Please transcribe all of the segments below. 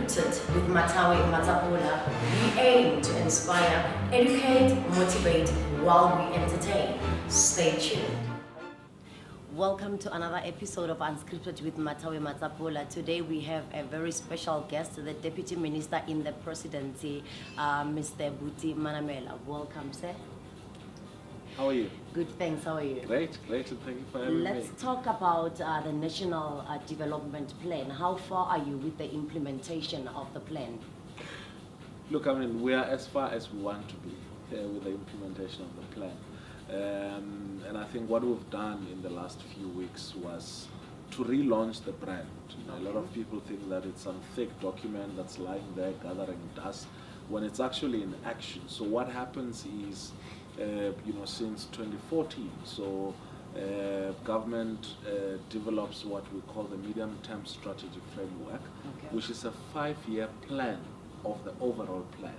Unscripted with Mathawe Matsapola, we aim to inspire, educate, motivate while we entertain. Stay tuned. Welcome to another episode of Unscripted with Mathawe Matsapola. Today we have a very special guest, the Deputy Minister in the Presidency, Mr. Buti Manamela. Welcome, sir. How are you? Good, thanks. How are you? Great, and thank you for having me. Let's talk about the National Development Plan. How far are you with the implementation of the plan? Look, I mean, we are as far as we want to be with the implementation of the plan. And I think what we've done in the last few weeks was to relaunch the brand. A lot of people think that it's some thick document that's lying there gathering dust when it's actually in action. So what happens is, since 2014, so government develops what we call the medium-term strategy framework, which is a 5-year plan of the overall plan.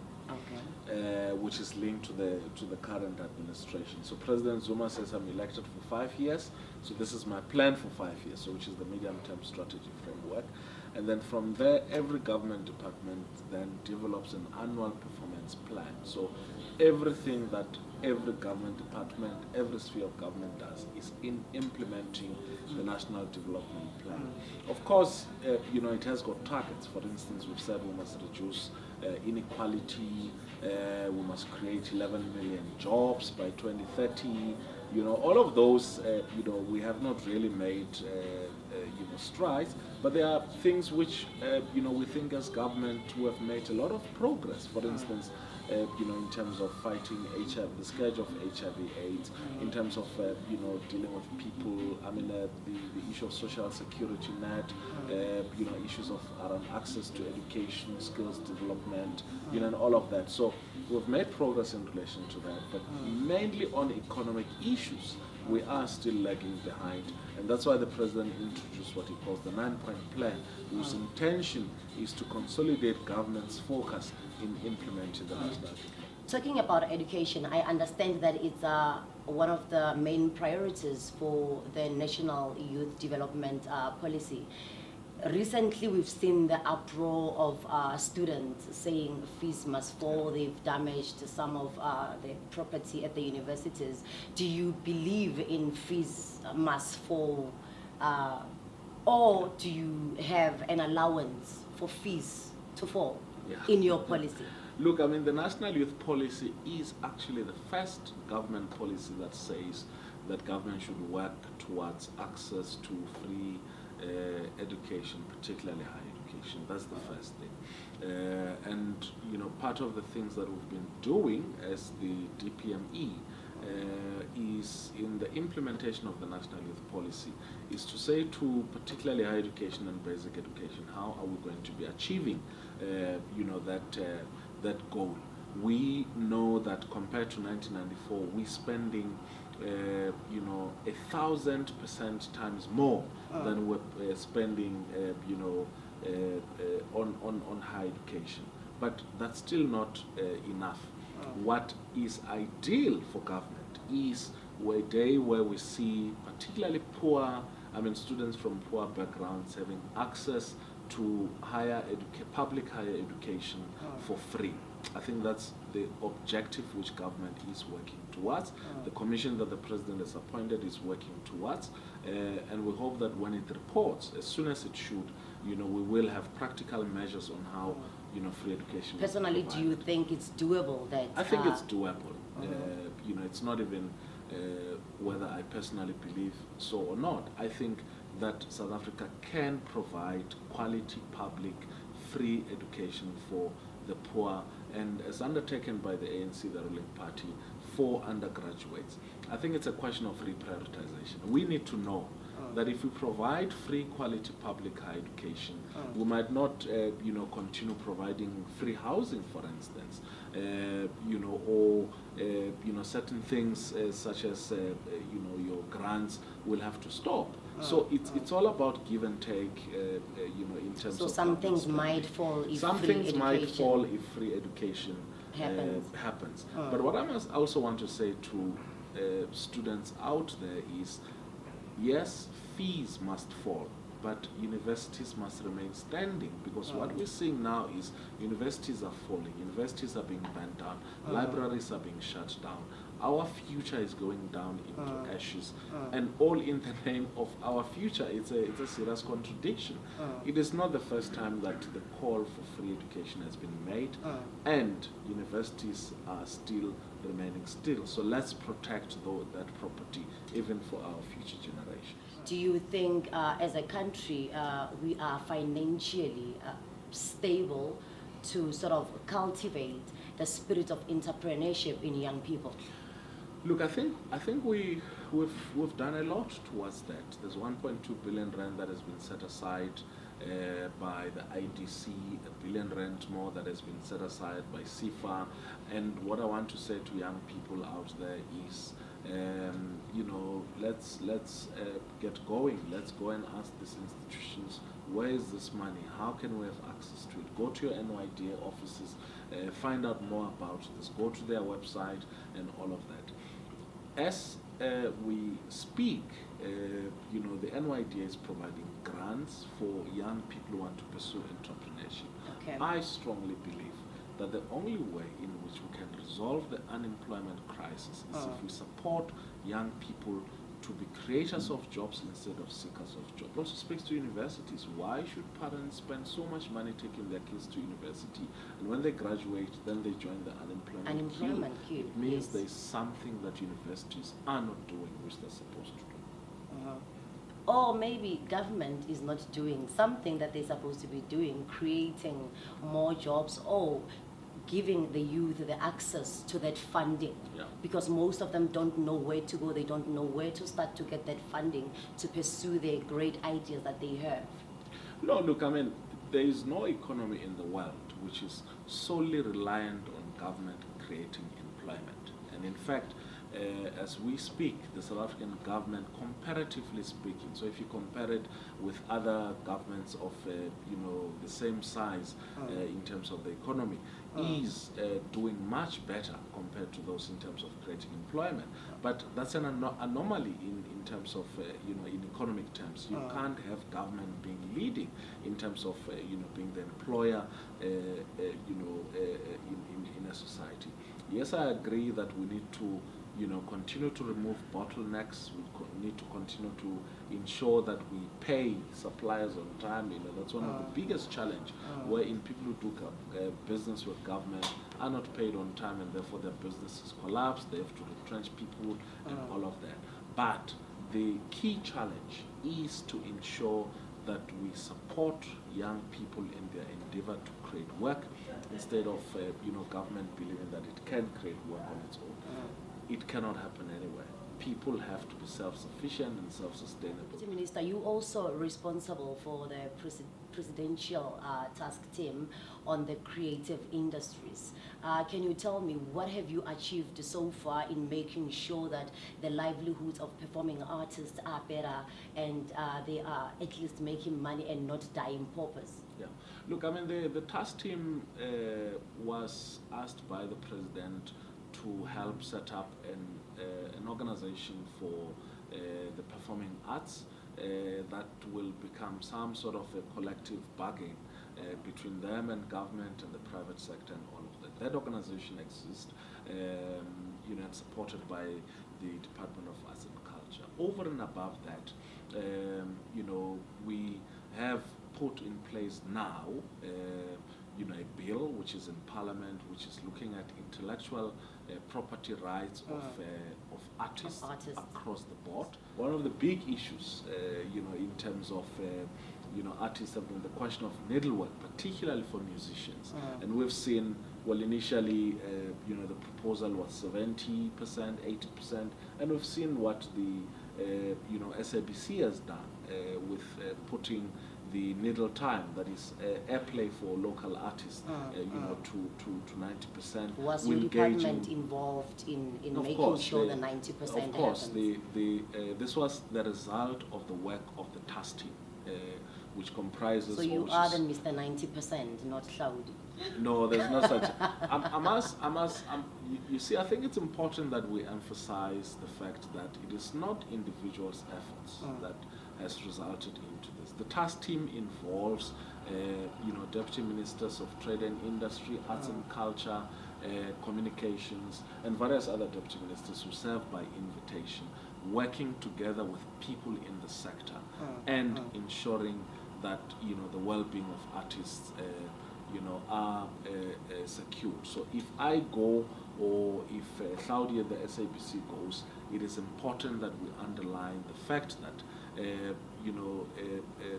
Which is linked to the current administration. So President Zuma says I'm elected for 5 years, so this is my plan for 5 years, so which is the medium-term strategy framework. And then from there, every government department then develops an annual performance plan. So everything that every government department, every sphere of government does is in implementing the National Development Plan. Of course, it has got targets. For instance, we've said we must reduce inequality, we must create 11 million jobs by 2030. All of those, we have not really made, strides, but there are things which, we think as government we have made a lot of progress. For instance, in terms of fighting HIV, the scourge of HIV/AIDS, in terms of, dealing with people, the issue of social security net, issues of around access to education, skills development, and all of that. So we've made progress in relation to that, but mainly on economic issues, we are still lagging behind. And that's why the President introduced what he calls the 9-point plan, whose intention is to consolidate government's focus in implementing the national plan. Talking about education, I understand that it's one of the main priorities for the National Youth Development Policy. Recently, we've seen the uproar of students saying fees must fall. They've damaged some of the property at the universities. Do you believe in fees must fall, or do you have an allowance for fees to fall in your policy? Look, the National Youth Policy is actually the first government policy that says that government should work towards access to free education, particularly higher education. That's the first thing. And part of the things that we've been doing as the DPME is in the implementation of the National Youth Policy is to say to particularly higher education and basic education, how are we going to be achieving that goal. We know that compared to 1994, we're spending 1,000% times more than we're spending on higher education. But that's still not enough. What is ideal for government is a day where we see particularly students from poor backgrounds having access to public higher education for free. I think that's the objective which government is working towards. The commission that the President has appointed is working towards, and we hope that when it reports, as soon as it should, we will have practical measures on how free education. Personally, do you think it's doable? I think it's doable. It's not even whether I personally believe so or not. I think that South Africa can provide quality public free education for the poor, and as undertaken by the ANC, the ruling party, for undergraduates. I think it's a question of reprioritization. We need to know that if we provide free quality public higher education, we might not continue providing free housing, for instance, or certain things such as your grants will have to stop. So it's all about give and take, in terms of. So some things might fall if free education happens. But what I must also want to say to students out there is, yes, fees must fall, but universities must remain standing, because what we're seeing now is universities are falling, universities are being burnt down, libraries are being shut down. Our future is going down into ashes, and all in the name of our future. It's a serious contradiction. It is not the first time that the call for free education has been made, and universities are still remaining still. So let's protect that property even for our future generations. Do you think as a country we are financially stable to sort of cultivate the spirit of entrepreneurship in young people? Look, I think we've done a lot towards that. There's 1.2 billion rand that has been set aside by the IDC, a billion rand more that has been set aside by CIFA. And what I want to say to young people out there is, let's get going. Let's go and ask these institutions, where is this money? How can we have access to it? Go to your NYDA offices, find out more about this. Go to their website and all of that. As we speak, the NYDA is providing grants for young people who want to pursue entrepreneurship. Okay. I strongly believe that the only way in which we can resolve the unemployment crisis is if we support young people to be creators of jobs instead of seekers of jobs. Also speaks to universities. Why should parents spend so much money taking their kids to university, and when they graduate, then they join the unemployment queue? It means there's something that universities are not doing which they're supposed to do. Or maybe government is not doing something that they're supposed to be doing, creating more jobs, or giving the youth the access to that funding. Yeah. Because most of them don't know where to go, they don't know where to start to get that funding to pursue their great ideas that they have. No, look, I mean, there is no economy in the world which is solely reliant on government creating employment. And in fact, as we speak, the South African government, comparatively speaking, so if you compare it with other governments of the same size in terms of the economy, is doing much better compared to those in terms of creating employment. But that's an anomaly in terms of in economic terms. You can't have government being leading in terms of being the employer in a society. Yes, I agree that we need to continue to remove bottlenecks. We need to continue to ensure that we pay suppliers on time. That's one of the biggest challenge, wherein people who do business with government are not paid on time, and therefore their businesses collapse. They have to retrench people and all of that. But the key challenge is to ensure that we support young people in their endeavor to create work, instead of government believing that it can create work on its own. It cannot happen anywhere. People have to be self-sufficient and self-sustainable. Minister, you also responsible for the presidential task team on the creative industries. Can you tell me what have you achieved so far in making sure that the livelihoods of performing artists are better, and they are at least making money and not dying paupers? Yeah. Look, I mean, the task team was asked by the president to help set up an organization for the performing arts that will become some sort of a collective bargain between them and government and the private sector and all of that. That organization exists, and supported by the Department of Arts and Culture. Over and above that, we have put in place now a bill which is in Parliament, which is looking at intellectual property rights of artists across the board. One of the big issues, in terms of artists have been the question of needlework, particularly for musicians. And we've seen, well, initially, the proposal was 70%, 80%, and we've seen what the SABC has done with putting the needle time, that is airplay for local artists, to 90%. Was your department involved in making sure the 90% Of course, happens? this was the result of the work of the task team, which comprises... So you are then Mr. 90%, not Cloudy? No, there's no such... you see, I think it's important that we emphasize the fact that it is not individuals' efforts that has resulted into this. The task team involves deputy ministers of trade and industry, arts and culture, communications, and various other deputy ministers who serve by invitation, working together with people in the sector and ensuring that the well-being of artists are secured. So if I go, or if Claudia, the SABC goes, it is important that we underline the fact that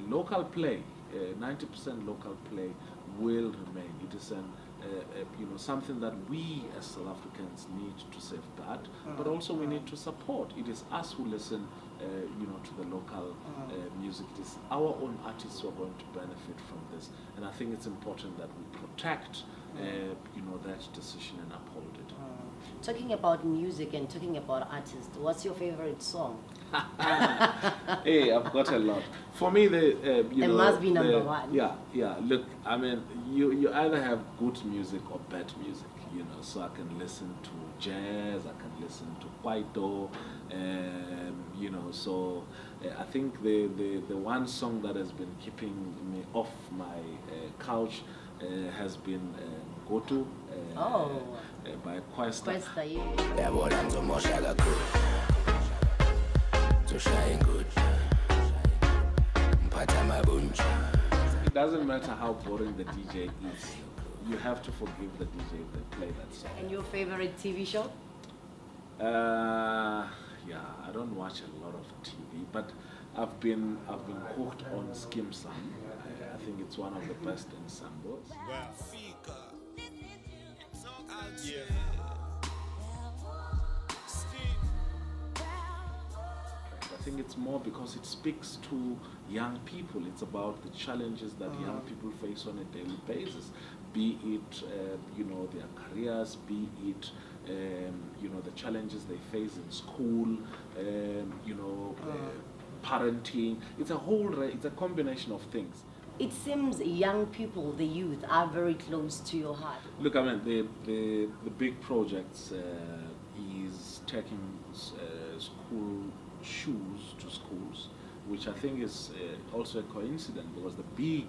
local play, 90% local play will remain. It is something that we as South Africans need to safeguard, but also we need to support. It is us who listen, to the local music. It is our own artists who are going to benefit from this, and I think it's important that we protect, that decision and uphold it. Talking about music and talking about artists, what's your favorite song? Hey, I've got a lot. For me, it must be number one. Yeah. Look, I mean, you either have good music or bad music. So I can listen to jazz, I can listen to kwaito, So I think the one song that has been keeping me off my couch has been Go-To by Questa. It doesn't matter how boring the DJ is. You have to forgive the DJ if they play that song. And your favorite TV show? I don't watch a lot of TV, but I've been hooked on Skim Sam. I think it's one of the best ensembles. I think it's more because it speaks to young people. It's about the challenges that young people face on a daily basis, be it their careers, be it the challenges they face in school, parenting. It's a combination of things. It seems young people, the youth, are very close to your heart. Look, I mean, the big projects is taking school shoes to schools, which I think is also a coincidence, because the big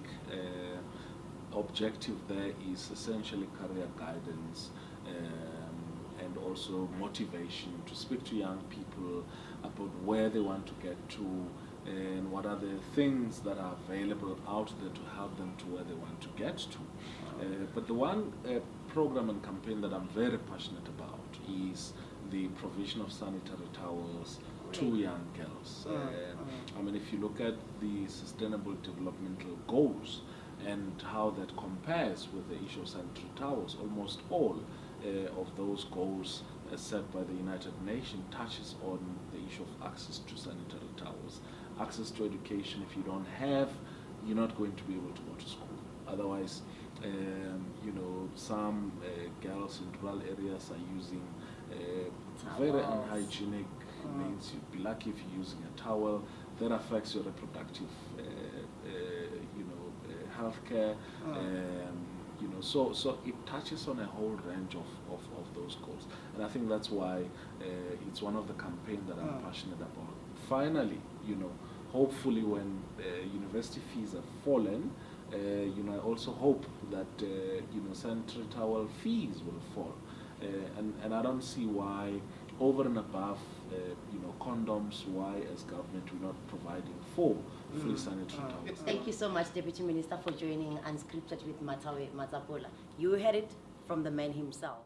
objective there is essentially career guidance and also motivation to speak to young people about where they want to get to and what are the things that are available out there to help them to where they want to get to. But the one program and campaign that I'm very passionate about is the provision of sanitary towels to young girls. I mean, if you look at the Sustainable Developmental Goals and how that compares with the issue of sanitary towels, almost all of those goals set by the United Nations touches on the issue of access to sanitary towels. Access to education, if you don't have, you're not going to be able to go to school. Otherwise, some girls in rural areas are using very unhygienic means. You'd be lucky if you're using a towel. That affects your reproductive, health care. So it touches on a whole range of those goals. And I think that's why it's one of the campaigns that I'm passionate about. Finally, hopefully when university fees have fallen, I also hope that, sanitary towel fees will fall. And I don't see why, over and above, condoms, why as government we're not providing for free sanitary towels. Thank you so much, Deputy Minister, for joining Unscripted with Mathawe Matsapola. You heard it from the man himself.